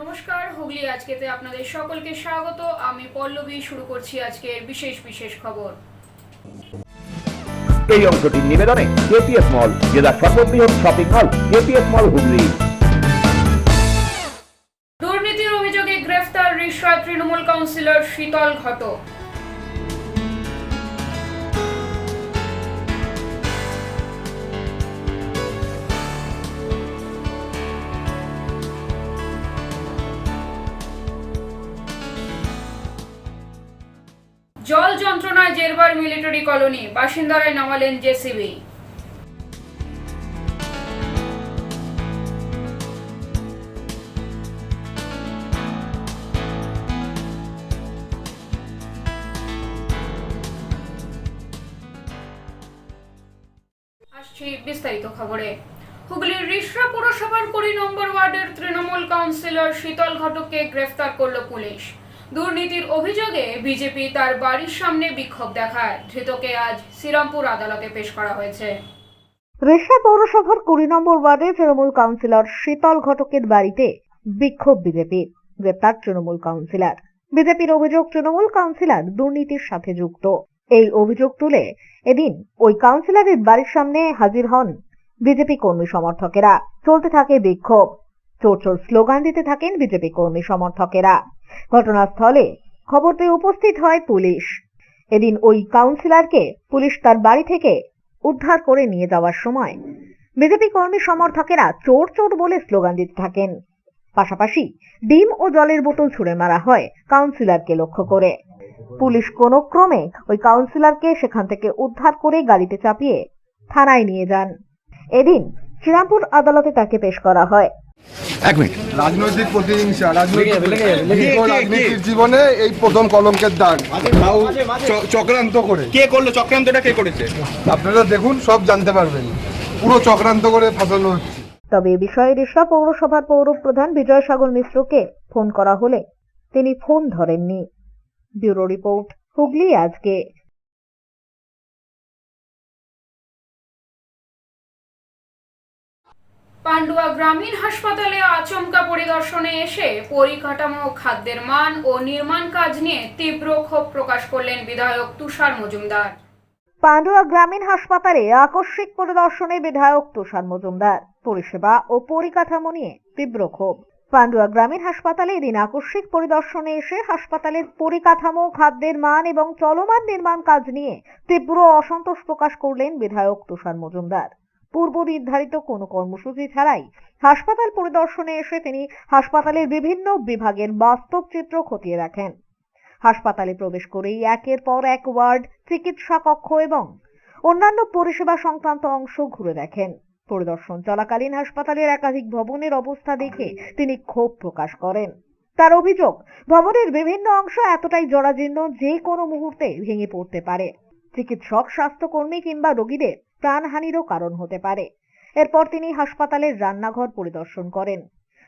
নমস্কার, হুগলি আজকেতে আপনাদের সকলকে স্বাগত। আমি পল্লবী। শুরু করছি আজকের বিশেষ খবর। এই অংশটির নিবেদনে কেপিএস মল, জেলার সর্ববৃহৎ শপিং মল কেপিএস মল হুগলি। দুর্নীতির অভিযোগে গ্রেফতার রিষড়া তৃণমূল কাউন্সিলর শীতল ঘটক। জল যন্ত্রণায় জেরবার মিলিটারি কলোনি, বাসিন্দারাই নামালেন জেসিবি। আসছি বিস্তারিত খবরে। হুগলির রিষড়া পুরসভার 20 নম্বর ওয়ার্ডের তৃণমূল কাউন্সিলর শীতল ঘটককে গ্রেফতার করল পুলিশ। দুর্নীতির অভিযোগে বিজেপি তার বাড়ির সামনে বিক্ষোভ দেখায়। ধৃতকে আজ শ্রীরামপুর আদালতে পেশ করা হয়েছে। রিষড়া পৌরসভার 20 নম্বর ওয়ার্ডে তৃণমূল কাউন্সিলর শীতল ঘটকের বাড়িতে বিক্ষোভ বিজেপির। গ্রেপ্তার তৃণমূল কাউন্সিলর। বিজেপির অভিযোগ, তৃণমূল কাউন্সিলর দুর্নীতির সাথে যুক্ত। এই অভিযোগ তুলে এদিন ওই কাউন্সিলরের বাড়ির সামনে হাজির হন বিজেপি কর্মী সমর্থকেরা। চলতে থাকে বিক্ষোভ। চোর চোর স্লোগান দিতে থাকেন বিজেপি কর্মী সমর্থকেরা। ঘটনাস্থলে খবর পেয়ে উপস্থিত হয় পুলিশ। এদিন ওই কাউন্সিলরকে পুলিশ তার বাড়ি থেকে উদ্ধার করে নিয়ে যাওয়ার সময় বিজেপি কর্মী সমর্থকেরা চোর চোর বলে স্লোগান দিতে থাকেন। পাশাপাশি ডিম ও জলের বোতল ছুড়ে মারা হয় কাউন্সিলরকে লক্ষ্য করে। পুলিশ কোনো ক্রমে ওই কাউন্সিলরকে সেখান থেকে উদ্ধার করে গাড়িতে চাপিয়ে থানায় নিয়ে যান। এদিন শ্রীরামপুর আদালতে তাকে পেশ করা হয়। রাজনৈতিক প্রতিহিংসা, রাজনীতির জীবনে এই প্রথম কলঙ্কের দাগ। চক্রান্ত করে কে করলো? চক্রান্তটা কে করেছে? আপনারা দেখুন, সব জানতে পারবেন। পুরো চক্রান্ত করে ফাঁসানো হচ্ছে। তবে এ বিষয়ে রিষড়া পৌরসভার পৌর প্রধান বিজয় সাগর মিশ্রকে ফোন করা হলে তিনি ফোন ধরেননি। ব্যুরো রিপোর্ট, হুগলি আজকে। পান্ডুয়া গ্রামীণ হাসপাতালে আচমকা পরিদর্শনে এসে পরিকাঠামো, খাদ্যের মান ও নির্মাণ কাজ নিয়ে তীব্র ক্ষোভ প্রকাশ করলেন বিধায়ক তুষার মজুমদার। পান্ডুয়া গ্রামীণ হাসপাতালে আকস্মিক পরিদর্শনে বিধায়ক তুষার মজুমদার। পরিষেবা ও পরিকাঠামো নিয়ে তীব্র ক্ষোভ। পান্ডুয়া গ্রামীণ হাসপাতালে এদিন আকস্মিক পরিদর্শনে এসে হাসপাতালের পরিকাঠামো, খাদ্যের মান এবং চলমান নির্মাণ কাজ নিয়ে তীব্র অসন্তোষ প্রকাশ করলেন বিধায়ক তুষার মজুমদার। পূর্ব নির্ধারিত কোনো কর্মসূচি ছাড়াই হাসপাতাল পরিদর্শনে এসে তিনি হাসপাতালের বিভিন্ন বিভাগের বাস্তব চিত্র খতিয়ে রাখেন। হাসপাতালে প্রবেশ করেই একের পর এক ওয়ার্ড, চিকিৎসা কক্ষ এবং অন্যান্য পরিষেবা সংক্রান্ত অংশ ঘুরে দেখেন। পরিদর্শন চলাকালীন হাসপাতালের একাধিক ভবনের অবস্থা দেখে তিনি ক্ষোভ প্রকাশ করেন। তার অভিযোগ, ভবনের বিভিন্ন অংশ এতটাই জরাজীর্ণ যে কোনো মুহূর্তে ভেঙে পড়তে পারে। চিকিৎসক, স্বাস্থ্যকর্মী কিংবা রোগীদের প্রাণহানিরও কারণ হতে পারে। এরপর তিনি হাসপাতালের রান্নাঘর পরিদর্শন করেন।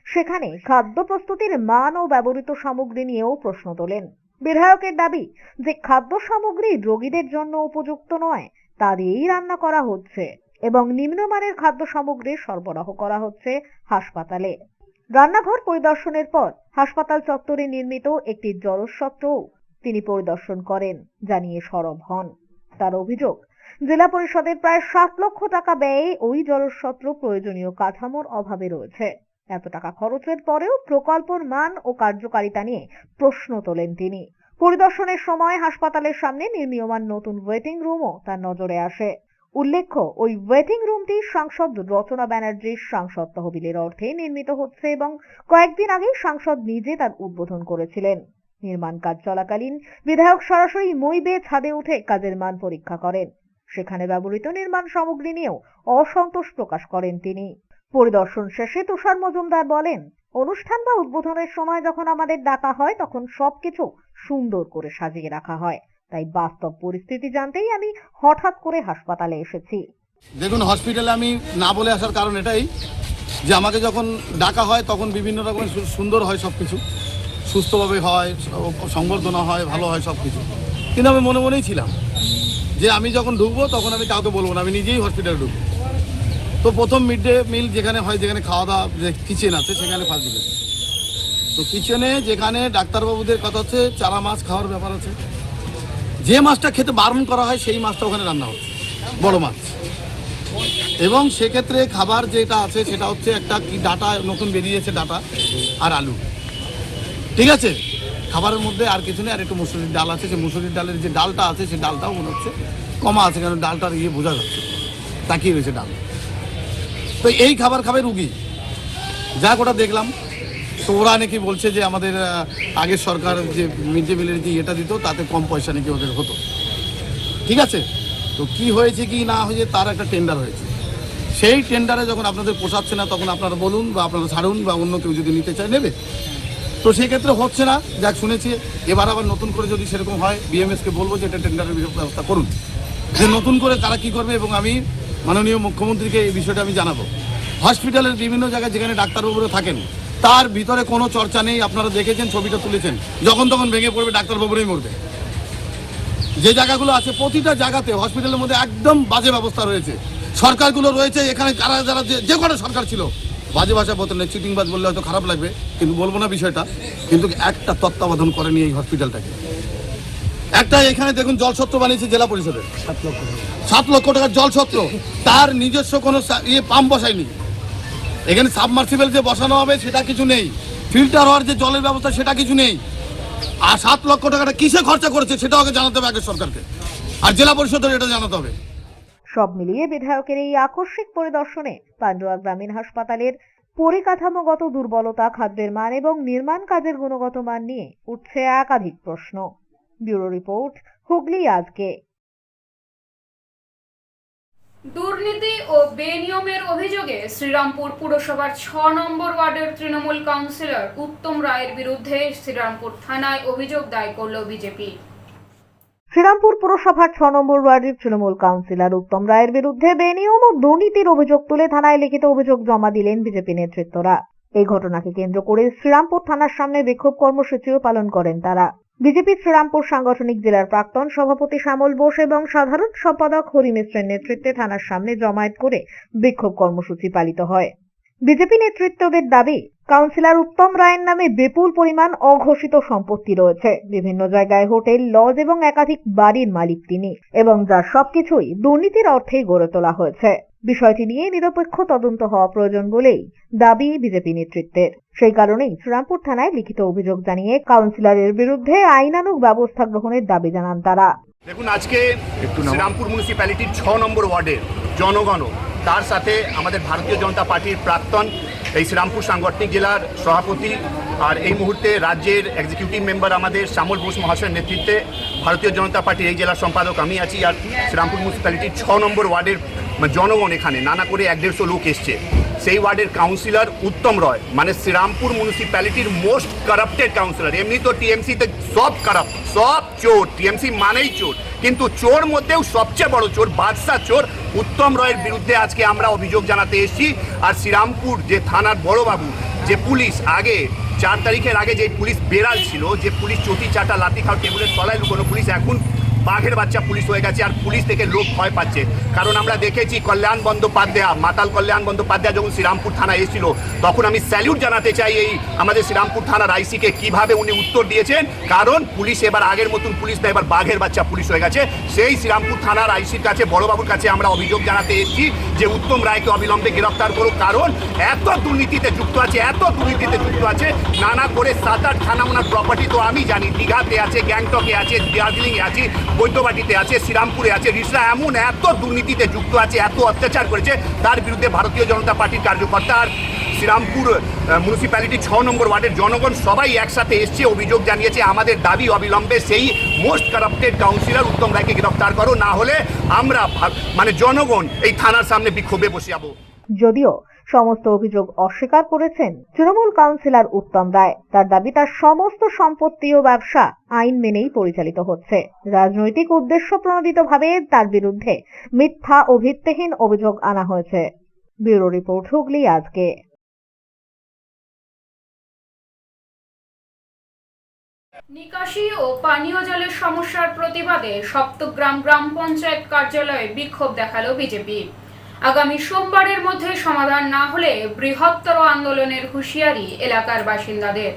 সেখানে খাদ্য প্রস্তুতির মান ও ব্যবহৃত সামগ্রী নিয়েও প্রশ্ন তোলেন। বিধায়কের দাবি যে খাদ্য সামগ্রী রোগীদের জন্য উপযুক্ত নয়, তা দিয়েই রান্না করা হচ্ছে এবং নিম্নমানের খাদ্য সামগ্রী সরবরাহ করা হচ্ছে হাসপাতালে। রান্নাঘর পরিদর্শনের পর হাসপাতাল চত্বরে নির্মিত একটি জলসত্রও তিনি পরিদর্শন করেন, জানিয়ে সরব হন। তার অভিযোগ, জেলা পরিষদের প্রায় 7 লক্ষ টাকা ব্যয়ে ওই জলসত্র প্রয়োজনীয় কাঠামোর অভাবে রয়েছে। এত টাকা খরচের পরেও প্রকল্পের মান ও কার্যকারিতা নিয়ে প্রশ্ন তোলেন তিনি। পরিদর্শনের সময় হাসপাতালের সামনে নির্মীয়মান নতুন ওয়েটিং রুমও তার নজরে আসে। উল্লেখ্য, ওই ওয়েটিং রুমটি সাংসদ রচনা ব্যানার্জির সাংসদ তহবিলের অর্থে নির্মিত হচ্ছে এবং কয়েকদিন আগে সাংসদ নিজে তার উদ্বোধন করেছিলেন। নির্মাণ কাজ চলাকালীন বিধায়ক সরাসরি মই বেয়ে ছাদে উঠে কাজের মান পরীক্ষা করেন। সেখানে ব্যবহৃত নির্মাণ সামগ্রী নিয়েও অসন্তোষ প্রকাশ করেন তিনি। পরিদর্শন শেষে তুষার মজুমদার বলেন, অনুষ্ঠান বা উদ্বোধনের সময় যখন আমাদের ডাকা হয় তখন সবকিছু সুন্দর করে সাজিয়ে রাখা হয়। তাই বাস্তব পরিস্থিতি জানতেই আমি হঠাৎ করে হাসপাতালে এসেছি। দেখুন, হসপিটালে আমি না বলে আসার কারণ এটাই যে আমাকে যখন ডাকা হয় তখন বিভিন্ন রকমের সুন্দর হয়, সব কিছু সুস্থভাবে হয়, সংবর্ধনা হয়, ভালো হয় সব কিছু। কিন্তু আমি মনে মনেই ছিলাম যে আমি যখন ঢুকবো তখন আমি কাউকে বলবো না, আমি নিজেই হসপিটালে ঢুকবো। তো প্রথম মিড ডে মিল যেখানে হয়, যেখানে খাওয়া দাওয়া যে কিচেন আছে, সেখানে ফার্স্ট দিকে তো কিচেনে যেখানে ডাক্তারবাবুদের কথা হচ্ছে চারা মাছ খাওয়ার ব্যাপার আছে, যে মাছটা খেতে বারণ করা হয় সেই মাছটা ওখানে রান্না হচ্ছে, বড় মাছ। এবং সেক্ষেত্রে খাবার যেটা আছে সেটা হচ্ছে একটা কি ডাটা নতুন বেরিয়েছে, ডাটা আর আলু, ঠিক আছে। খাবারের মধ্যে আর কিছু নেই, আর একটু মুসুরির ডাল আছে, সেই মুসুরির ডালের যে ডালটা আছে সেই ডালটাও মনে হচ্ছে কমা আছে, কারণ ডালটার বোঝা যাচ্ছে, তাকিয়ে রয়েছে ডাল। তো এই খাবার খাবে রুগী, যা ওটা দেখলাম। তো ওরা নাকি বলছে যে আমাদের আগের সরকার যে মিড ডে মিলের যে এটা দিত তাতে কম পয়সা নাকি ওদের হতো, ঠিক আছে। তো কি হয়েছে কি না হয়েছে তার একটা টেন্ডার হয়েছে, সেই টেন্ডারে যখন আপনাদের পোষাচ্ছে না তখন আপনারা বলুন বা আপনারা ছাড়ুন, বা অন্য কেউ যদি নিতে চায় নেবে। তো সেই ক্ষেত্রে হচ্ছে না, যাক শুনেছি। এবার আবার নতুন করে যদি সেরকম হয় বিএমএসকে বলবো যে এটা টেন্ডারের ব্যবস্থা করুন, যে নতুন করে তারা কী করবে। এবং আমি মাননীয় মুখ্যমন্ত্রীকে এই বিষয়টা আমি জানাবো। হসপিটালের বিভিন্ন জায়গায় যেখানে ডাক্তারবাবুরা থাকেন তার ভিতরে কোনো চর্চা নেই, আপনারা দেখেছেন, ছবিটা তুলেছেন, যখন তখন ভেঙে পড়বে, ডাক্তারবাবুরাই মরবে। যে জায়গাগুলো আছে প্রতিটা জায়গাতে হসপিটালের মধ্যে একদম বাজে ব্যবস্থা রয়েছে। সরকারগুলো রয়েছে এখানে, যারা যারা যে কটা সরকার ছিল, বাজে ভাষা বলতে নেই, চিটিংবাজ বললে হয়তো খারাপ লাগবে, কিন্তু বলবো না বিষয়টা, কিন্তু একটা তত্ত্বাবধান করেনি এই হসপিটালটাকে। একটা এখানে দেখুন জলছত্র বানিয়েছে জেলা পরিষদের, 7 লক্ষ টাকার জলছত্র, তার নিজস্ব কোনো পাম্প বসায়নি। এখানে সাবমার্সিবল যে বসানো হবে সেটা কিছু নেই, ফিল্টার হওয়ার যে জলের ব্যবস্থা সেটা কিছু নেই। আর 7 লক্ষ টাকাটা কিসে খরচা করেছে সেটাও আগে জানাতে হবে আগে সরকারকে, আর জেলা পরিষদের এটা জানাতে হবে। সব মিলিয়ে বিধায়কের এই আকস্মিক পরিদর্শনে পান্ডুয়া গ্রামীণ হাসপাতালের পরিকাঠামোগত দুর্বলতা, খাদ্যের মান এবং নির্মাণ কাজের গুণগত মান নিয়ে উঠছে একাধিক প্রশ্ন। ব্যুরো রিপোর্ট, হুগলি আজকে। দুর্নীতি ও বেনিয়মের অভিযোগে শ্রীরামপুর পুরসভার 6 নম্বর ওয়ার্ডের তৃণমূল কাউন্সিলর উত্তম রায়ের বিরুদ্ধে শ্রীরামপুর থানায় অভিযোগ দায়ের করল বিজেপি। শ্রীরামপুর পুরসভার 6 নম্বর ওয়ার্ডের তৃণমূল কাউন্সিলর উত্তম রায়ের বিরুদ্ধে বেনিয়ম ও দুর্নীতির অভিযোগ তুলে থানায় লিখিত অভিযোগ জমা দিলেন বিজেপি নেতৃত্বরা। এই ঘটনাকে কেন্দ্র করে শ্রীরামপুর থানার সামনে বিক্ষোভ কর্মসূচিও পালন করেন তারা। বিজেপি শ্রীরামপুর সাংগঠনিক জেলার প্রাক্তন সভাপতি শ্যামল বোস এবং সাধারণ সম্পাদক হরি মিশ্রের নেতৃত্বে থানার সামনে জমায়েত করে বিক্ষোভ কর্মসূচি পালিত হয়। বিজেপি নেতৃত্বদের দাবি, কাউন্সিলর উত্তম রায়ের নামে বিপুল পরিমাণ অঘোষিত সম্পত্তি রয়েছে, বিভিন্ন জায়গায় হোটেল, লজ এবং একাধিক বাড়ির মালিক তিনি, এবং যার সবকিছুই দুর্নীতির অর্থেই গড়ে তোলা হয়েছে। বিষয়টি নিয়ে নিরপেক্ষ তদন্ত হওয়া প্রয়োজন বলেই দাবি বিজেপি নেতৃত্বের। সেই কারণেই শ্রীরামপুর থানায় লিখিত অভিযোগ জানিয়ে কাউন্সিলরের বিরুদ্ধে আইনানুগ ব্যবস্থা গ্রহণের দাবি জানান তারা। দেখুন, আজকে শ্রীরামপুর মিউনিসিপ্যালিটির 6 নম্বর ওয়ার্ডের জনগণ, তার সাথে আমাদের ভারতীয় জনতা পার্টির প্রাক্তন এই শ্রীরামপুর সাংগঠনিক জেলার সভাপতি আর এই মুহূর্তে রাজ্যের এক্সিকিউটিভ মেম্বার আমাদের শ্যামল বোস মহাশয়ের নেতৃত্বে ভারতীয় জনতা পার্টির এই জেলার সম্পাদক আমি আছি। আর শ্রীরামপুর মিউনিসিপ্যালিটির 6 নম্বর ওয়ার্ডের জনগণ, এখানে নানা করে 150 লোক এসছে। সেই ওয়ার্ডের কাউন্সিলর উত্তম রয়, মানে শ্রীরামপুর মিউনিসিপ্যালিটির মোস্ট কারাপ্টেড কাউন্সিলর। এমনি তো টিএমসিতে সব কারাপ্ট, সব চোর, টিএমসি মানেই চোর, কিন্তু চোর মধ্যেও সবচেয়ে বড় চোর, বাদশা চোর উত্তম রয়ের বিরুদ্ধে আজকে আমরা অভিযোগ জানাতে এসেছি। আর শ্রীরামপুর যে থানার বড়বাবু, যে পুলিশ আগে 4 তারিখের আগে যে পুলিশ বেড়াল ছিল, যে পুলিশ চটি চাটা লাঠি খাও টেবিলের তলায় লুকোনো পুলিশ, এখন বাঘের বাচ্চা পুলিশ হয়ে গেছে। আর পুলিশ থেকে লোক ভয় পাচ্ছে, কারণ আমরা দেখেছি কল্যাণ বন্দ্যোপাধ্যায়, মাতাল কল্যাণ বন্দ্যোপাধ্যায় যখন শ্রীরামপুর থানায় এসেছিল তখন আমি স্যালিউট জানাতে চাই এই আমাদের শ্রীরামপুর থানার আইসিকে, কিভাবে উনি উত্তর দিয়েছেন। কারণ পুলিশ এবার আগের মতন পুলিশ না, এবার বাঘের বাচ্চা পুলিশ হয়ে গেছে। সেই শ্রীরামপুর থানার আইসির কাছে, বড়বাবুর কাছে আমরা অভিযোগ জানাতে এসেছি যে উত্তম রায়কে অবিলম্বে গ্রেফতার করুক, কারণ এত দুর্নীতিতে যুক্ত আছে, এত দুর্নীতিতে যুক্ত আছে। নানা করে 7-8 থানা ওনার প্রপার্টি তো আমি জানি, দীঘাতে আছে, গ্যাংটকে আছে, দার্জিলিংয়ে আছে, বৈদ্যবাটিতে আছে, শ্রীরামপুরে আছে, রিসরা, এমন এত দুর্নীতিতে যুক্ত আছে, এত অত্যাচার করেছে। তার বিরুদ্ধে ভারতীয় জনতা পার্টির কার্যকর্তা আর শ্রীরামপুর মিউনিসিপ্যালিটি 6 নম্বর ওয়ার্ডের জনগণ সবাই একসাথে এসছে, অভিযোগ জানিয়েছে। আমাদের দাবি অবিলম্বে সেই মোস্ট কারাপ্টেড কাউন্সিলর উত্তম রায়কে গ্রেফতার করো, না হলে আমরা মানে জনগণ এই থানার সামনে বিক্ষোভে বসে যাবো। যদিও সমস্ত অভিযোগ অস্বীকার করেছেন তৃণমূল কাউন্সিলর উত্তম রায়। তার দাবি, তার সমস্ত সম্পত্তি ও ব্যবসা আইন মেনেই পরিচালিত হচ্ছে। রাজনৈতিক উদ্দেশ্য প্রণোদিতভাবে তার বিরুদ্ধে মিথ্যা ও ভিত্তিহীন অভিযোগ আনা হয়েছে। ব্যুরো রিপোর্ট, হুগলি আজকে। নিকাশি ও পানীয় জলের সমস্যার প্রতিবাদে সপ্তগ্রাম গ্রাম পঞ্চায়েত কার্যালয়ে বিক্ষোভ দেখালো বিজেপি। আগামী সোমবারের মধ্যে সমাধান না হলে বৃহত্তর আন্দোলনের হুঁশিয়ারি এলাকার বাসিন্দাদের।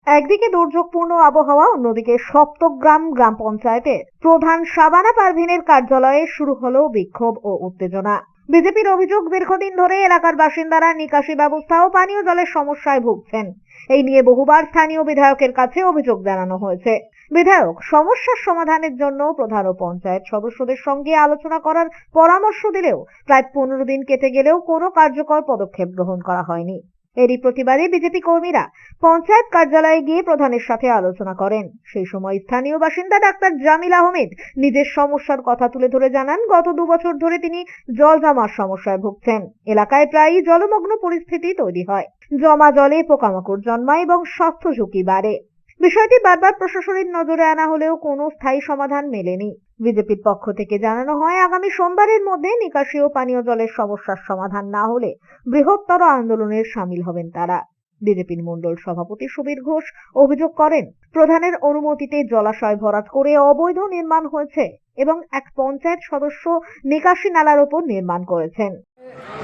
একদিকে দুর্যোগপূর্ণ আবহাওয়া, অন্যদিকে সপ্তগ্রাম গ্রাম পঞ্চায়েতের প্রধান শাবানা পারভিনের কার্যালয়ে শুরু হলো বিক্ষোভ ও উত্তেজনা। বিজেপির অভিযোগ, দীর্ঘদিন ধরে এলাকার বাসিন্দারা নিকাশি ব্যবস্থা ও পানীয় জলের সমস্যায় ভুগছেন। এই নিয়ে বহুবার স্থানীয় বিধায়কের কাছে অভিযোগ জানানো হয়েছে। বিধায়ক সমস্যার সমাধানের জন্য প্রধান ও পঞ্চায়েত সদস্যদের সঙ্গে আলোচনা করার পরামর্শ দিলেও প্রায় 15 দিন কেটে গেলেও কোনো কার্যকর পদক্ষেপ গ্রহণ করা হয়নি। এরই প্রতিবাদে বিজেপি কর্মীরা পঞ্চায়েত কার্যালয়ে গিয়ে প্রধানের সাথে আলোচনা করেন। সেই সময় স্থানীয় বাসিন্দা ডাক্তার জামিল আহমেদ নিজের সমস্যার কথা তুলে ধরে জানান, গত 2 বছর ধরে তিনি জল জমার সমস্যায় ভুগছেন। এলাকায় প্রায়ই জলমগ্ন পরিস্থিতি তৈরি হয়, জমা জলে পোকামাকড় জন্মায় এবং স্বাস্থ্য ঝুঁকি বাড়ে। বিষয়টি বারবার প্রশাসনের নজরে আনা হলেও কোনো স্থায়ী সমাধান মেলেনি। বিজেপির পক্ষ থেকে জানানো হয়, আগামী সোমবারের মধ্যে নিকাশি ও পানীয় জলের সমস্যার সমাধান না হলে বৃহত্তর আন্দোলনের সামিল হবেন তারা। বিজেপির মণ্ডল সভাপতি সুবীর ঘোষ অভিযোগ করেন, প্রধানের অনুমতিতে জলাশয় ভরাট করে অবৈধ নির্মাণ হয়েছে এবং এক পঞ্চায়েত সদস্য নিকাশি নালার উপর নির্মাণ করেছেন।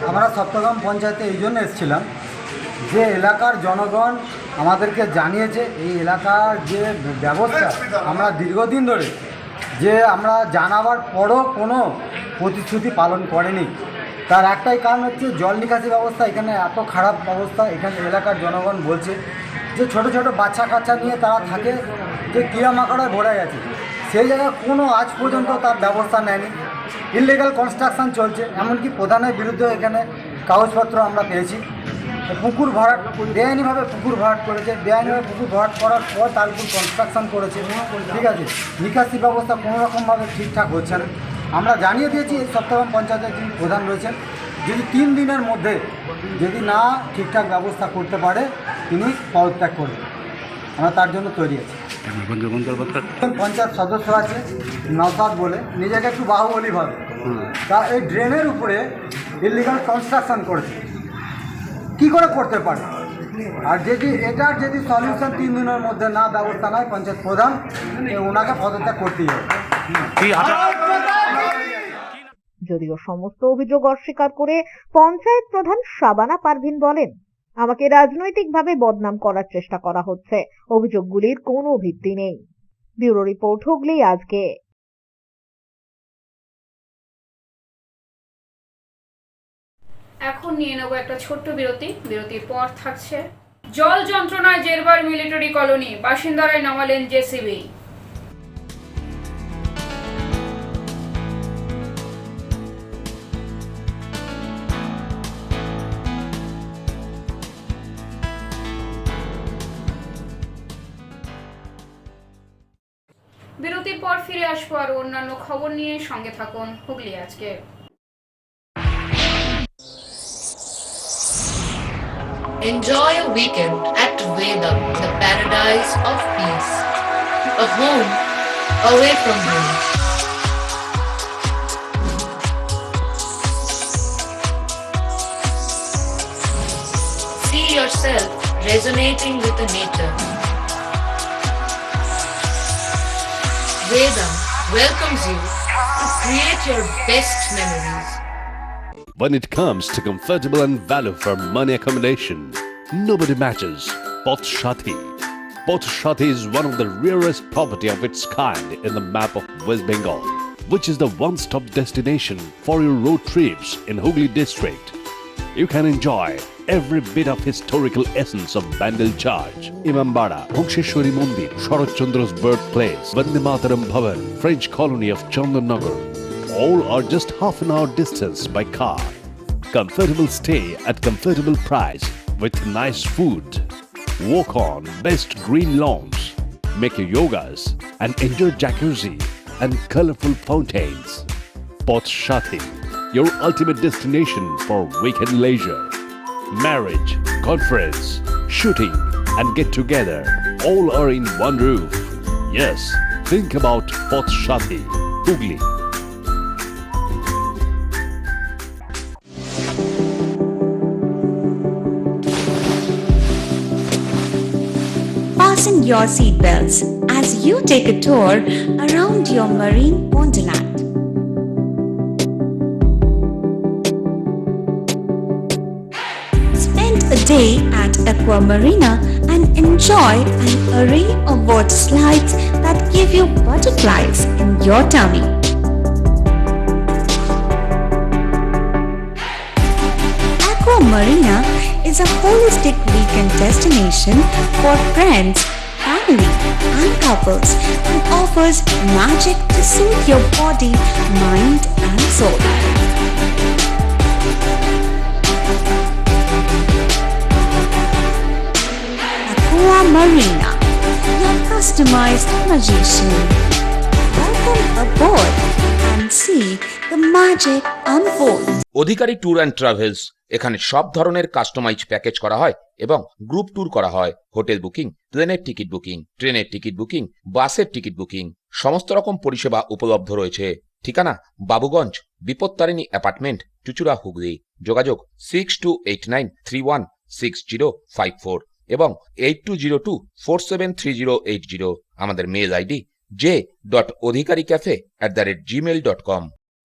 আমরা সপ্তগ্রাম পঞ্চায়েতে এই জন্য এসেছিলাম যে এলাকার জনগণ আমাদেরকে জানিয়েছে এই এলাকার যে ব্যবস্থা আমরা দীর্ঘদিন ধরে যে আমরা জানাবার পরও কোনো প্রতিশ্রুতি পালন করেনি। তার একটাই কারণ হচ্ছে জল নিকাশি ব্যবস্থা এখানে এত খারাপ অবস্থা। এখানে এলাকার জনগণ বলছে যে ছোট ছোট বাচ্চা কাচ্চা নিয়ে তারা থাকে, যে কিরামাকড়ায় ভরে গেছে। সেই জায়গায় কোনো আজ পর্যন্ত তার ব্যবস্থা নেয়নি। ইললিগাল কনস্ট্রাকশন চলছে, এমনকি প্রধানের বিরুদ্ধে এখানে কাগজপত্র আমরা পেয়েছি। পুকুর ভরাট, বেআইনিভাবে পুকুর ভরাট করেছে, বেআইনিভাবে পুকুর ভরাট করার পর তার উপর কনস্ট্রাকশন করেছে। ঠিক আছে, নিকাশি ব্যবস্থা কোনোরকমভাবে ঠিকঠাক হচ্ছে না। আমরা জানিয়ে দিয়েছি এই সপ্তগ্রাম পঞ্চায়েতের যিনি প্রধান রয়েছেন, যদি 3 দিনের মধ্যে যদি না ঠিকঠাক ব্যবস্থা করতে পারে তিনি পদত্যাগ করবেন। আমরা তার জন্য তৈরি আছি। পঞ্চায়েত সদস্য আছে নওসাদ বলে, নিজেকে একটু বাহুবলী ভাবে, তা এই ড্রেনের উপরে ইললিগাল কনস্ট্রাকশন করেছে। কি করে করতে পারে? আর এটার যদি সলিউশন 3 দিনের মধ্যে না ব্যবস্থা নেয় পঞ্চায়েত প্রধান, ওনাকে পদত্যাগ করতেই হবে। যদিও সমস্ত অভিযোগ অস্বীকার করে পঞ্চায়েত প্রধান শাবানা পারভিন বলেন, আমাকে রাজনৈতিকভাবে বদনাম করার চেষ্টা করা হচ্ছে, অভিযোগগুলির কোনো ভিত্তি নেই। ব্যুরো রিপোর্ট, হুগলি আজকে। এখন নিয়ে নেব একটা ছোট্ট বিরতি। বিরতির পর থাকছে জল যন্ত্রণায় জেরবার মিলিটারি কলোনি, বাসিন্দারাই নামালেন জেসিবি। বিরতির পর ফিরে আসবো আর অন্যান্য খবর নিয়ে। সঙ্গে থাকুন হুগলি আজকে। Enjoy a weekend at Vedam, the paradise of peace. A home away from home. See yourself resonating with the nature. Vedam welcomes you to create your best memories. When it comes to comfortable and value for money accommodation, nobody matches Poth Shati. Poth Shati is one of the rarest property of its kind in the map of West Bengal, which is the one-stop destination for your road trips in Hooghly district. You can enjoy every bit of historical essence of Bandel Charge, Imambara, Bhongsheshwari Mandir, Sharat Chandra's birthplace, Vande Mataram Bhavan, French colony of Chandannagar. All are just half an hour distance by car. Comfortable stay at comfortable price with nice food. Walk on best green lawns, make your yogas and enjoy jacuzzi and colorful fountains. Poth Shati, your ultimate destination for weekend leisure. Marriage, conference, shooting and get together all are in one roof. Yes, think about Poth Shati, Hooghly. Fasten your seatbelts as you take a tour around your marine wonderland. Spend a day at Aqua Marina and enjoy enjoy an array of water slides that give you butterflies in your tummy. Aqua Marina is a holistic weekend destination for friends, family, and couples and offers magic to soothe your body, mind, and soul. Aqua Marina, your customized magician. Welcome aboard and see the magic unfold. Adhikari tour and travels, এখানে সব ধরনের customise package করা হয় এবং group tour করা হয়। Hotel booking, প্লেনের ticket booking, ট্রেনের টিকিট বুকিং, বাসের টিকিট বুকিং, সমস্ত রকম পরিষেবা উপলব্ধ রয়েছে। ঠিকানা বাবুগঞ্জ, বিপত্তারিণী অ্যাপার্টমেন্ট, চুচুড়া, হুগলি। যোগাযোগ 6289316054 এবং 8202473080। আমাদের মেল আইডি j.odhikaricafe@gmail.com।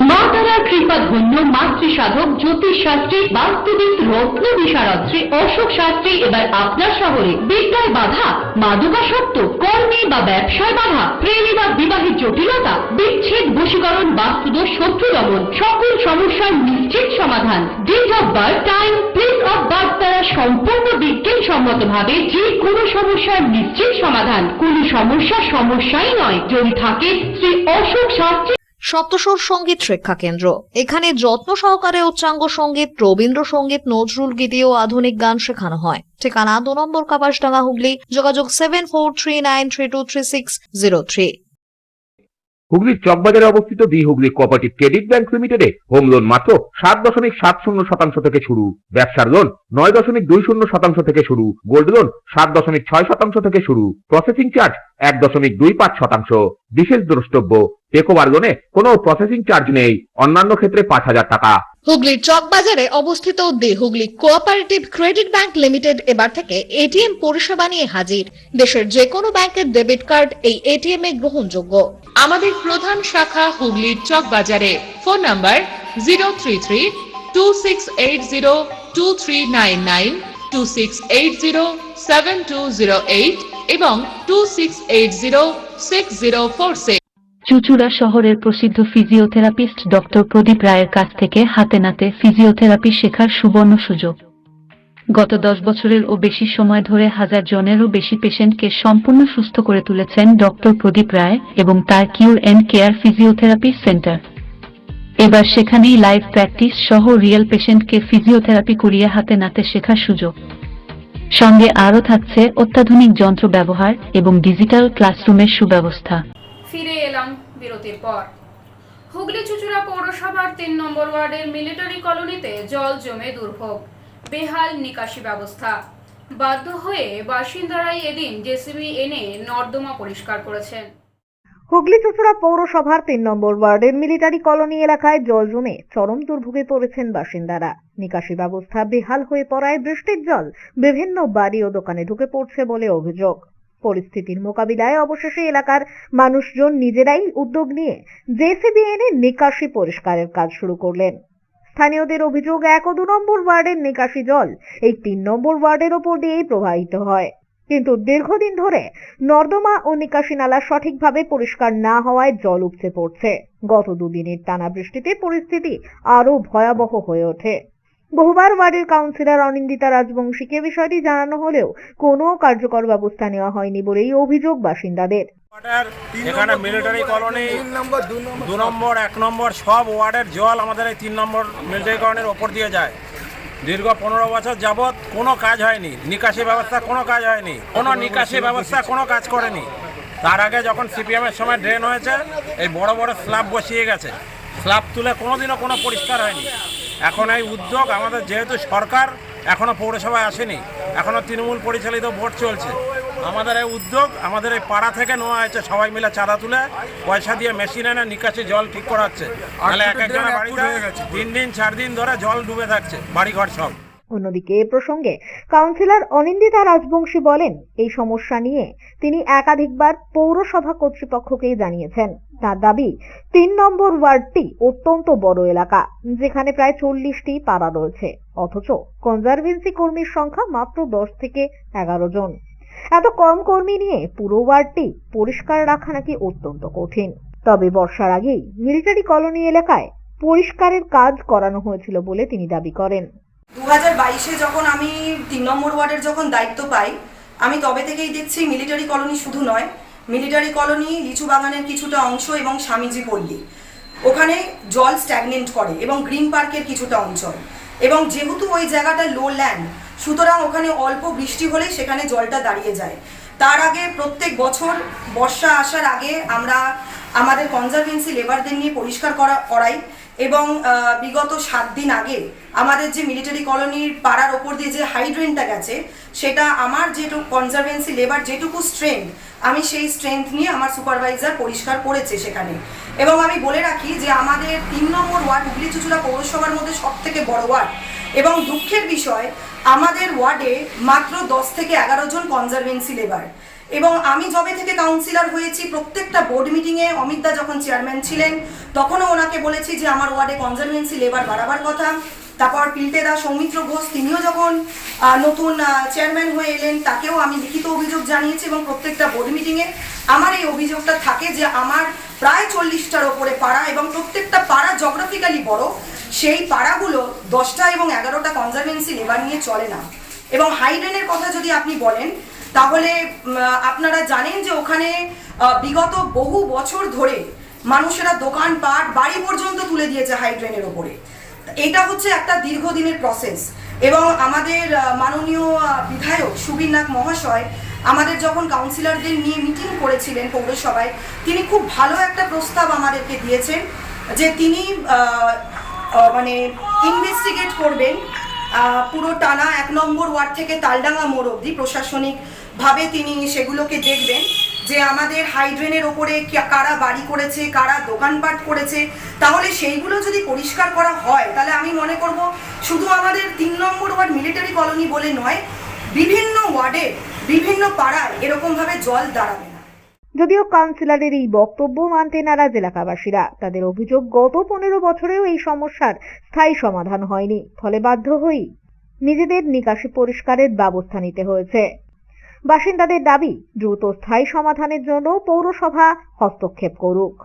মা তারা কৃপা ধন্য মাতৃ সাধক জ্যোতিষ শাস্ত্রী বাস্তুবিদ রত্ন বিশারদ শ্রী অশোক শাস্ত্রী এবার আপনার শহরে। বিদ্যায় বাধা, মাদকাসক্ত, কর্মে বা ব্যবসায় বাধা, প্রেমে বা বিবাহের জটিলতা, বিচ্ছেদ, বশীকরণ, বাস্তুদোষ, শত্রু দমন, সকল সমস্যার নিশ্চিত সমাধান। Date of birth, time, place of birth দ্বারা সম্পূর্ণ বিজ্ঞানসম্মত ভাবে যে কোনো সমস্যার নিশ্চিত সমাধান। কোন সমস্যাই নয় যদি থাকে শ্রী অশোক শাস্ত্রী। সপ্তস্বর সঙ্গীত শিক্ষা কেন্দ্র। এখানে যত্ন সহকারে উচ্চাঙ্গ সঙ্গীত, রবীন্দ্রসঙ্গীত, নজরুল গীতি ও আধুনিক গান শেখানো হয়। ঠিকানা 2 নম্বর কাপাসডাঙ্গা, হুগলি। যোগাযোগ 7439323603। হুগলির চকবাজারে অবস্থিত the Hooghly cooperative credit bank লিমিটেডে হোম লোন মাত্র 7.70% থেকে শুরু। ব্যবসার লোন 9.20% থেকে শুরু। গোল্ড লোন 7.6% থেকে শুরু। Processing charge 1.25%। বিশেষ দ্রষ্টব্য, টেকওভার লোনে কোনো প্রসেসিং চার্জ নেই। অন্যান্য ক্ষেত্রে 5,000 টাকা। হুগলির চকবাজারে অবস্থিত the Hooghly cooperative credit bank limited এবার থেকে এটিএম পরিষেবা নিয়ে হাজির। দেশের যে কোনো ব্যাংকের ডেবিট কার্ড এই এটিএম এ গ্রহণযোগ্য। আমাদের প্রধান শাখা হুগলির চক বাজারে। ফোন নাম্বার 033-2680-2399, 2680-7208 এবং 2680-6046। চুচুড়া শহরের প্রসিদ্ধ ফিজিওথেরাপিস্ট ডক্টর প্রদীপ রায়ের কাছ থেকে হাতে নাতে ফিজিওথেরাপি শেখার সুবর্ণ সুযোগ। গত 10 বছরের ও বেশি সময় ধরে 1000 জনেরও বেশি পেশেন্টকে সম্পূর্ণ সুস্থ করে তুলেছেন ডক্টর প্রদীপ রায় এবং তার কিউর এন্ড কেয়ার ফিজিওথেরাপি সেন্টার। এবার সেখানেই লাইভ প্র্যাকটিস সহ রিয়েল পেশেন্টকে ফিজিওথেরাপি করিয়ে হাতে নাতে শেখার সুযোগ। সঙ্গে আরও থাকছে অত্যাধুনিক যন্ত্র ব্যবহার এবং ডিজিটাল ক্লাসরুমের সুব্যবস্থা। ফিরে এলাম বিরতির পর। হুগলি চুচুড়া পৌরসভার 3 নম্বর ওয়ার্ডের মিলিটারি কলোনিতে জল জমে দুর্ভোগ, বেহাল নিকাশি ব্যবস্থা। বাধ্য হয়ে বাসিন্দারাই এদিন জেসিবি এনে নর্দমা পরিষ্কার করেছেন। হুগলি চুচুড়া পৌরসভার 3 নম্বর ওয়ার্ডের মিলিটারি কলোনি এলাকায় জল জমে চরম দুর্ভোগে পড়েছেন বাসিন্দারা। নিকাশি ব্যবস্থা বেহাল হয়ে পড়ায় বৃষ্টির জল বিভিন্ন বাড়ি ও দোকানে ঢুকে পড়ছে বলে অভিযোগ। পরিস্থিতির মোকাবিলায় অবশেষে এলাকার মানুষজন নিজেরাই উদ্যোগ নিয়ে জেসিবি এনে নিকাশি পরিষ্কারের কাজ শুরু করলেন। স্থানীয়দের অভিযোগ, 1 ও 2 নম্বর ওয়ার্ডের নিকাশি জল এই 3 নম্বর ওয়ার্ডের ওপর দিয়েই প্রবাহিত হয়, কিন্তু দীর্ঘদিন ধরে নর্দমা ও নিকাশি নালা সঠিকভাবে পরিষ্কার না হওয়ায় জল উপচে পড়ছে। গত 2 দিনের টানা বৃষ্টিতে পরিস্থিতি আরো ভয়াবহ হয়ে ওঠে। বহুবার ওয়ার্ডের কাউন্সিলর অনিন্দিতা রাজবংশীকে বিষয়টি জানানো হলেও কোনো কার্যকর ব্যবস্থা নেওয়া হয়নি বলেই অভিযোগ বাসিন্দাদের। এখানে মিলিটারি কলোনি 2 নম্বর 1 নম্বর সব ওয়ার্ডের জল আমাদের এই 3 নম্বর মিলিটারি কলোনির ওপর দিয়ে যায়। দীর্ঘ 15 বছর যাবৎ কোনো কাজ হয়নি, নিকাশি ব্যবস্থা কোনো কাজ হয়নি, কোনো নিকাশি ব্যবস্থা কোনো কাজ করেনি। তার আগে যখন সিপিএমের সময় ড্রেন হয়েছে, এই বড় বড় স্ল্যাব বসিয়ে গেছে, স্ল্যাব তুলে কোনোদিনও কোনো পরিষ্কার হয়নি। এখন এই উদ্যোগ আমাদের, যেহেতু সরকার এখনও পৌরসভায় আসেনি, এখনও তৃণমূল পরিচালিত ভোট চলছে, আমাদের এই উদ্যোগ আমাদের এই পাড়া থেকে নেওয়া হয়েছে। সবাই মিলে চাঁদা তুলে পয়সা দিয়ে মেশিন এনে নিকাশি জল ঠিক করাচ্ছে। তাহলে এক একজনের বাড়িতে 3 দিন 4 দিন ধরে জল ডুবে থাকছে, বাড়িঘর সব। অন্যদিকে এ প্রসঙ্গে কাউন্সিলর অনিন্দিতা রাজবংশী বলেন, এই সমস্যা নিয়ে তিনি একাধিকবার পৌরসভা কর্তৃপক্ষকে জানিয়েছেন। তার দাবি, 3 নম্বর ওয়ার্ডটি অত্যন্ত বড় এলাকা, যেখানে প্রায় 40টি পাড়া রয়েছে, অথচ কনজারভেন্সি কর্মীর সংখ্যা মাত্র 10 থেকে 11 জন। এত কম কর্মী নিয়ে পুরো ওয়ার্ডটি পরিষ্কার রাখা নাকি অত্যন্ত কঠিন। তবে বর্ষার আগেই মিলিটারি কলোনি এলাকায় পরিষ্কারের কাজ করানো হয়েছিল বলে তিনি দাবি করেন। 2022-এ যখন আমি 3 নম্বর ওয়ার্ডের যখন দায়িত্ব পাই, আমি তবে থেকেই দেখছি মিলিটারি কলোনি শুধু নয়, মিলিটারি কলোনি, লিচু বাগানের কিছুটা অংশ এবং স্বামীজি পল্লী, ওখানে জল স্ট্যাগনেন্ট করে এবং গ্রিন পার্কের কিছুটা অঞ্চল, এবং যেহেতু ওই জায়গাটা লো ল্যান্ড, সুতরাং ওখানে অল্প বৃষ্টি হলেই সেখানে জলটা দাঁড়িয়ে যায়। তার আগে প্রত্যেক বছর বর্ষা আসার আগে আমরা আমাদের কনজারভেন্সি লেবারদের নিয়ে পরিষ্কার করাই, এবং বিগত 7 দিন আগে আমাদের যে মিলিটারি কলোনির পাড়ার ওপর দিয়ে যে হাইড্রেনটা গেছে, সেটা আমার যেটুকু কনজারভেন্সি লেবার যেটুকু স্ট্রেংথ, আমি সেই স্ট্রেংথ নিয়ে আমার সুপারভাইজার পরিষ্কার করেছে সেখানে। এবং আমি বলে রাখি যে আমাদের 3 নম্বর ওয়ার্ড হুগলি চুঁচুড়া পৌরসভার মধ্যে সব থেকে বড় ওয়ার্ড, এবং দুঃখের বিষয় আমাদের ওয়ার্ডে মাত্র 10 থেকে 11 জন কনজারভেন্সি লেবার। এবং আমি যবে থেকে কাউন্সিলর হয়েছি, প্রত্যেকটা বোর্ড মিটিংয়ে অমিতদা যখন চেয়ারম্যান ছিলেন তখনও ওনাকে বলেছি যে আমার ওয়ার্ডে কনজারভেন্সি লেবার বাড়াবার কথা। তারপর পিল্টেদা সৌমিত্র ঘোষ, তিনিও যখন নতুন চেয়ারম্যান হয়ে এলেন, তাকেও আমি লিখিত অভিযোগ জানিয়েছি, এবং প্রত্যেকটা বোর্ড মিটিংয়ে আমার এই অভিযোগটা থাকে যে আমার প্রায় 40টার ওপরে পাড়া, এবং প্রত্যেকটা পাড়া জিওগ্রাফিক্যালি বড়, সেই পাড়াগুলো 10টা এবং 11টা কনজারভেন্সি লেবার নিয়ে চলে না। এবং হাইড্রেনের কথা যদি আপনি বলেন, তাহলে আপনারা জানেন যে ওখানে বিগত বহু বছর ধরে মানুষেরা দোকানপাট, বাড়ি পর্যন্ত তুলে দিয়েছে হাইড্রেনের ওপরে। এটা হচ্ছে একটা দীর্ঘদিনের প্রসেস, এবং আমাদের মাননীয় বিধায়ক সুবীর নাগ মহাশয় আমাদের যখন কাউন্সিলরদের নিয়ে মিটিং করেছিলেন পৌরসভায়, তিনি খুব ভালো একটা প্রস্তাব আমাদেরকে দিয়েছেন যে তিনি মানে ইনভেস্টিগেট করবেন পুরো টানা 1 নম্বর ওয়ার্ড থেকে তালডাঙ্গা মোড় অবধি, প্রশাসনিকভাবে তিনি সেগুলোকে দেখবেন যে আমাদের হাইড্রেনের ওপরে কারা বাড়ি করেছে, কারা দোকানপাট করেছে। তাহলে সেইগুলো যদি পরিষ্কার করা হয়, তাহলে আমি মনে করব শুধু আমাদের 3 নম্বর ওয়ার্ড মিলিটারি কলোনি বলে নয়, বিভিন্ন ওয়ার্ডে বিভিন্ন পাড়ায় এরকমভাবে জল দাঁড়াবে না। যদিও কাউন্সিলরের এই বক্তব্য মানতে নারাজ এলাকাবাসীরা। তাদের অভিযোগ, গত 15 বছরেও এই সমস্যার স্থায়ী সমাধান হয়নি, ফলে বাধ্য হয়েই নিজেদের নিকাশি পরিষ্কারের ব্যবস্থা নিতে হয়েছে। বাসিন্দাদের দাবি, দ্রুত স্থায়ী সমাধানের জন্য পৌরসভা হস্তক্ষেপ করুক।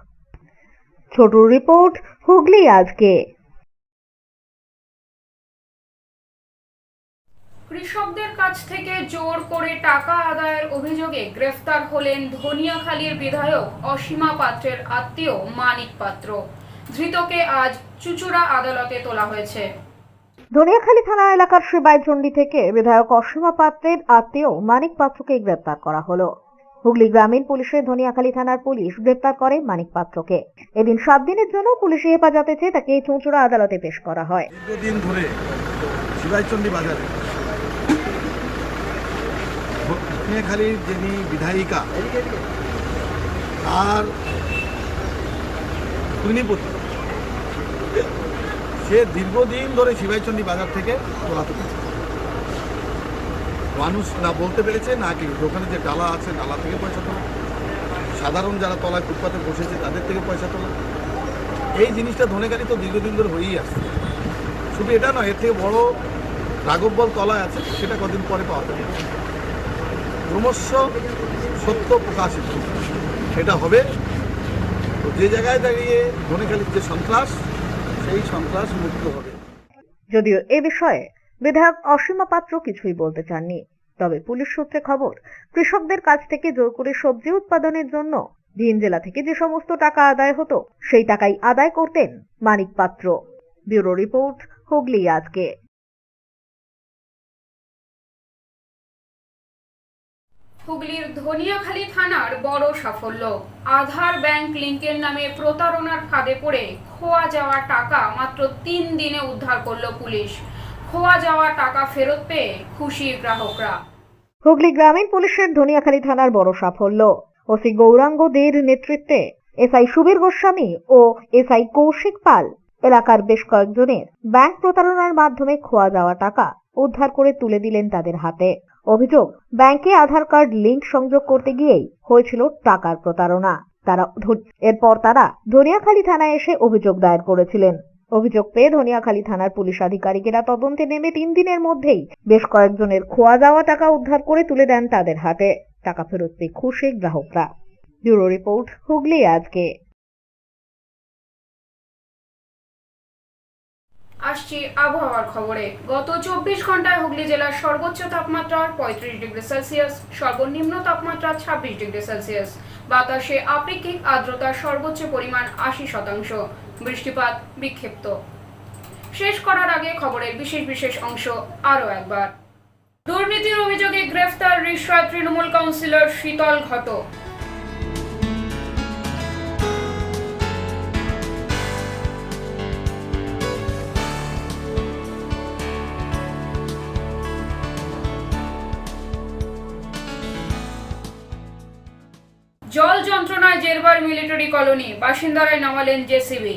ছোট রিপোর্ট, হুগলি আজকে। কৃষকদের কাছ থেকে জোর করে টাকা আদায়ের অভিযোগে গ্রেফতার হলেন ধনিয়াখালীর বিধায়ক অসীমা পাত্রের আত্মীয় মানিক পাত্র। ধৃতকে আজ চুঁচুড়া আদালতে তোলা হয়েছে। ধনিয়াখালী থানা এলাকার শিবাইচন্ডী থেকে বিধায়ক অসীমা পাত্রের আত্মীয় মানিক পাত্রকে গ্রেপ্তার করা হলো। হুগলি গ্রামীণ পুলিশের ধনিয়াখালী থানার পুলিশ গ্রেপ্তার করে মানিক পাত্রকে। এদিন 7 দিনের জন্য পুলিশি হেফাজতে চেয়ে তাকে চুঁচুড়া আদালতে পেশ করা হয়। দীর্ঘদিন ধরে শিবাইচন্ডী বাজারে ধনিয়াখালীর যিনি বিধায়িকা, তার ভগ্নিপতি, সে দীর্ঘদিন ধরে শিবাইচন্ডী বাজার থেকে তোলাতে পেরেছে। মানুষ না বলতে পেরেছে, না কি দোকানে যে ডালা আছে ডালা থেকে পয়সা তোলা, সাধারণ যারা তলায় ফুটপাতে বসেছে তাদের থেকে পয়সা তোলা। এই জিনিসটা ধনেখালি তো দীর্ঘদিন ধরে হয়েই আসছে। শুধু এটা নয়, এর থেকে বড় রাঘববল তলায় আছে, সেটা কদিন পরে পাওয়া যাবে। ক্রমশ সত্য প্রকাশিত এটা হবে। তো যে জায়গায় দাঁড়িয়ে ধনেখালির যে সন্ত্রাস, সেই সন্ত্রাস মুক্ত হবে। যদিও এ বিষয়ে বিধায়ক অসীমা পাত্র কিছুই বলতে চাননি। তবে পুলিশ সূত্রে খবর, কৃষকদের কাছ থেকে জোর করে সবজি উৎপাদনের জন্য ভিন জেলা থেকে যে সমস্ত টাকা আদায় হতো, সেই টাকাই আদায় করতেন মানিক পাত্র। ব্যুরো রিপোর্ট, হুগলি আজকে। হুগলির ধনিয়াখালী থানার বড় সাফল্য। আধার ব্যাংক লিংকের নামে প্রতারণার ফাঁদে পড়ে খোয়া যাওয়া টাকা মাত্র 3 দিনে উদ্ধার করল পুলিশ। খোয়া যাওয়া টাকা ফেরত পেয়ে খুশি গ্রাহকরা। হুগলি গ্রামীণ পুলিশের ধনিয়াখালী থানার বড় সাফল্য। ওসি গৌরাঙ্গ দের নেতৃত্বে এসআই সুবীর গোস্বামী ও এসআই কৌশিক পাল এলাকার বেশ কয়েকজনের ব্যাংক প্রতারণার মাধ্যমে খোয়া যাওয়া টাকা উদ্ধার করে তুলে দিলেন তাদের হাতে। অভিযোগ, ব্যাংকে আধার কার্ড লিংক সংযোগ করতে গিয়েই হয়েছিল টাকার প্রতারণা। এরপর তারা ধনিয়াখালী থানায় এসে অভিযোগ দায়ের করেছিলেন। অভিযোগ পেয়ে ধনিয়াখালী থানার পুলিশ আধিকারিকেরা তদন্তে নেমে 3 দিনের মধ্যেই বেশ কয়েকজনের খোয়া যাওয়া টাকা উদ্ধার করে তুলে দেন তাদের হাতে। টাকা ফেরত পেয়ে খুশি গ্রাহকরা। ব্যুরো রিপোর্ট, হুগলি আজকে। আসছি আবহাওয়ার খবরে। গত 24 ঘন্টায় হুগলি জেলার সর্বোচ্চ তাপমাত্রা 35 ডিগ্রি সেলসিয়াস, সর্বনিম্ন তাপমাত্রা 26 ডিগ্রি সেলসিয়াস। বাতাসে আপেক্ষিক আর্দ্রতার সর্বোচ্চ পরিমাণ 80%। বৃষ্টিপাত বিক্ষিপ্ত। শেষ করার আগে খবরের বিশেষ অংশ আরও একবার। দুর্নীতির অভিযোগে গ্রেফতার রিষড়া তৃণমূল কাউন্সিলর শীতল ঘটক। জল যন্ত্রণায় জেরবার মিলিটারি কলোনি, বাসিন্দারাই নামালেন জেসিবি।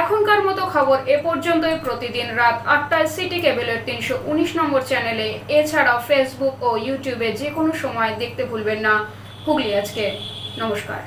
এখনকার মতো খবর এ পর্যন্তই। প্রতিদিন রাত 8টায় সিটি কেবলের 319 নম্বর চ্যানেলে, এছাড়াও ফেসবুক ও ইউটিউবে যে কোনো সময় দেখতে ভুলবেন না হুগলি আজকে। নমস্কার।